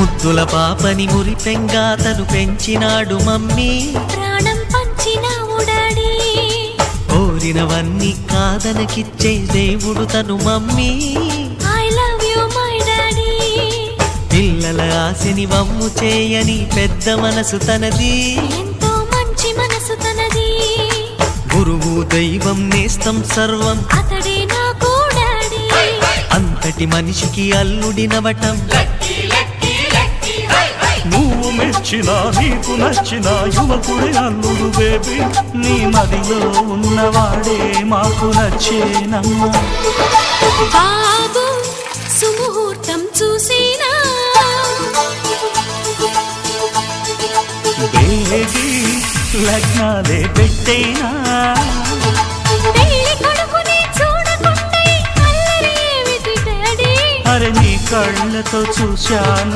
ముద్దుల పాపని మురిపెంగా తను పెంచినాడు మమ్మీ, ప్రాణం పంచినావు డాడీ. కోరినవన్నీ కాదనకిచ్చే దేవుడు తను mummy, I love you my daddy. పిల్లల ఆశని వమ్ము చేయని పెద్ద మనసు తనది, ఎంతో మంచి మనసు తనది. గురువు దైవం నేస్తం సర్వం అతడే నాకు డాడీ. అంతటి మనిషికి అల్లుడినవటం, నువ్వు మెచ్చిన నీకు నచ్చిన యువకుడే అల్లుడు బేబీ, నీ మదిలో ఉన్నవాడే మాకు నచ్చేనమ్మా. బాబు సుముహూర్తం చూసినా, బేబీ లగ్నాలే పెట్టేనా, పెళ్లి కొడుకుని చూడకుండా అల్లరి ఏమిటి డాడీ. అరే నీ కళ్ళతో చూశాను